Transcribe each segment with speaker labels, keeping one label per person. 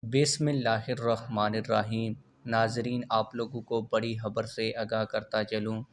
Speaker 1: बिस्मिल्लाहिर्रहमानिर्रहीम। नाज़रीन, आप लोगों को बड़ी खबर से आगाह करता चलूँ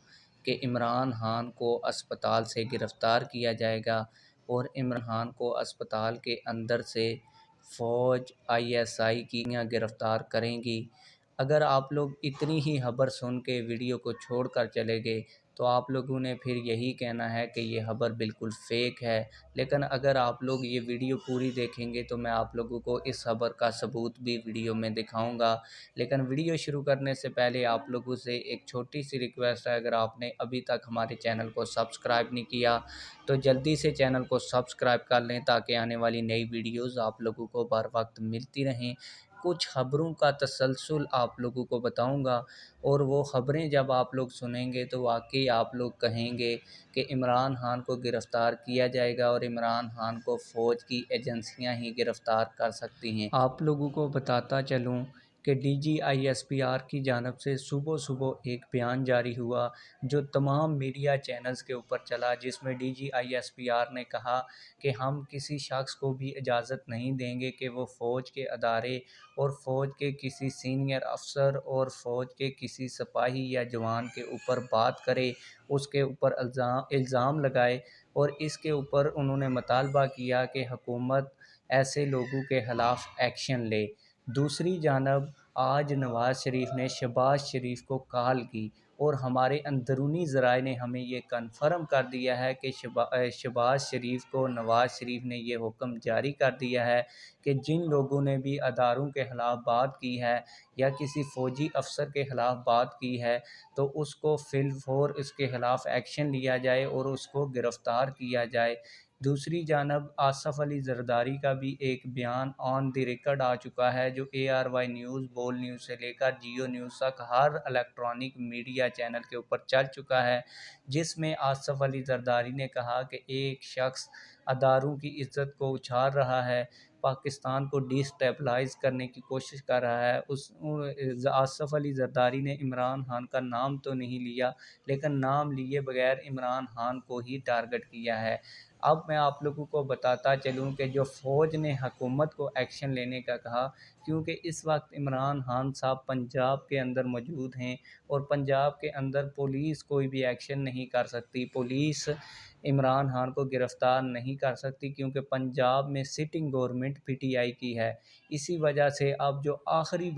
Speaker 1: कि इमरान खान को अस्पताल से गिरफ़्तार किया जाएगा और इमरान खान को अस्पताल के अंदर से फ़ौज आईएसआई की गिरफ़्तार करेंगी। अगर आप लोग इतनी ही खबर सुन के वीडियो को छोड़ कर चले गए तो आप लोगों ने फिर यही कहना है कि ये खबर बिल्कुल फ़ेक है। लेकिन अगर आप लोग ये वीडियो पूरी देखेंगे तो मैं आप लोगों को इस खबर का सबूत भी वीडियो में दिखाऊंगा। लेकिन वीडियो शुरू करने से पहले आप लोगों से एक छोटी सी रिक्वेस्ट है, अगर आपने अभी तक हमारे चैनल को सब्सक्राइब नहीं किया तो जल्दी से चैनल को सब्सक्राइब कर लें ताकि आने वाली नई वीडियोज़ आप लोगों को बर वक्त मिलती रहें। कुछ ख़बरों का तसलसल आप लोगों को बताऊंगा और वो ख़बरें जब आप लोग सुनेंगे तो वाकई आप लोग कहेंगे कि इमरान खान को गिरफ़्तार किया जाएगा और इमरान खान को फ़ौज की एजेंसियां ही गिरफ़्तार कर सकती हैं। आप लोगों को बताता चलूं कि DGISPR की जानिब से सुबह सुबह एक बयान जारी हुआ जो तमाम मीडिया चैनल्स के ऊपर चला, जिसमें DGISPR ने कहा कि हम किसी शख्स को भी इजाज़त नहीं देंगे कि वो फ़ौज के अदारे और फ़ौज के किसी सीनियर अफसर और फ़ौज के किसी सिपाही या जवान के ऊपर बात करे, उसके ऊपर इल्ज़ाम लगाए। और इसके ऊपर उन्होंने मुतालबा किया कि हुकूमत ऐसे लोगों के ख़िलाफ़ एक्शन ले। दूसरी जानब आज नवाज़ शरीफ ने शहबाज शरीफ को कॉल की और हमारे अंदरूनी ज़राए ने हमें ये कन्फर्म कर दिया है कि शहबाज शरीफ को नवाज़ शरीफ ने ये हुक्म जारी कर दिया है कि जिन लोगों ने भी अदारों के ख़िलाफ़ बात की है या किसी फ़ौजी अफसर के ख़िलाफ़ बात की है तो उसको फ़िलफ़ौर इसके ख़िलाफ़ एक्शन लिया जाए और उसको गिरफ़्तार किया जाए। दूसरी जानब आसफ़ अली ज़रदारी का भी एक बयान ऑन द रिकॉर्ड आ चुका है, जो ARY न्यूज़, बोल न्यूज़ से लेकर जियो न्यूज़ तक हर इलेक्ट्रॉनिक मीडिया चैनल के ऊपर चल चुका है, जिसमें आसफ़ अली ज़रदारी ने कहा कि एक शख्स अदारों की इज़्ज़त को उछाल रहा है, पाकिस्तान को डिस्टेबलाइज़ करने की कोशिश कर रहा है। आसफ़ अली ज़रदारी ने इमरान खान का नाम तो नहीं लिया, लेकिन नाम लिए बगैर इमरान खान को ही टारगेट किया है। अब मैं आप लोगों को बताता चलूँ कि जो फ़ौज ने हुकूमत को एक्शन लेने का कहा, क्योंकि इस वक्त इमरान खान साहब पंजाब के अंदर मौजूद हैं और पंजाब के अंदर पुलिस कोई भी एक्शन नहीं कर सकती। पुलिस इमरान खान को गिरफ़्तार नहीं कर सकती क्योंकि पंजाब में सिटिंग गवर्नमेंट PTI की है। इसी वजह से अब जो आखिरी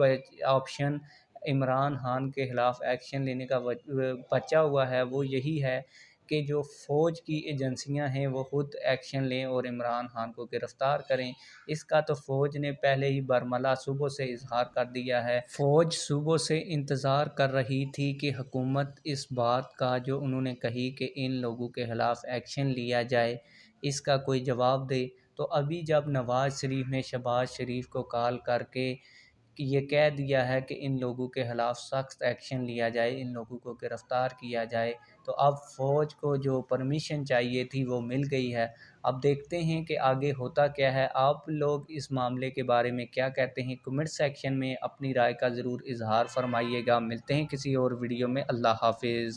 Speaker 1: ऑप्शन इमरान खान के ख़िलाफ़ एक्शन लेने का बचा हुआ है वो यही है कि जो फ़ौज की एजेंसियां हैं वो ख़ुद एक्शन लें और इमरान खान को गिरफ़्तार करें। इसका तो फ़ौज ने पहले ही बरमला सुबह से इजहार कर दिया है। फ़ौज सुबह से इंतज़ार कर रही थी कि हुकूमत इस बात का जो उन्होंने कही कि इन लोगों के ख़िलाफ़ एक्शन लिया जाए, इसका कोई जवाब दे। तो अभी जब नवाज़ शरीफ ने शहबाज शरीफ को कॉल करके कि ये कह दिया है कि इन लोगों के ख़िलाफ़ सख्त एक्शन लिया जाए, इन लोगों को गिरफ़्तार किया जाए, तो अब फ़ौज को जो परमिशन चाहिए थी वो मिल गई है। अब देखते हैं कि आगे होता क्या है। आप लोग इस मामले के बारे में क्या कहते हैं? कमेंट सेक्शन में अपनी राय का ज़रूर इज़हार फरमाइएगा। मिलते हैं किसी और वीडियो में। अल्लाह हाफ़िज़।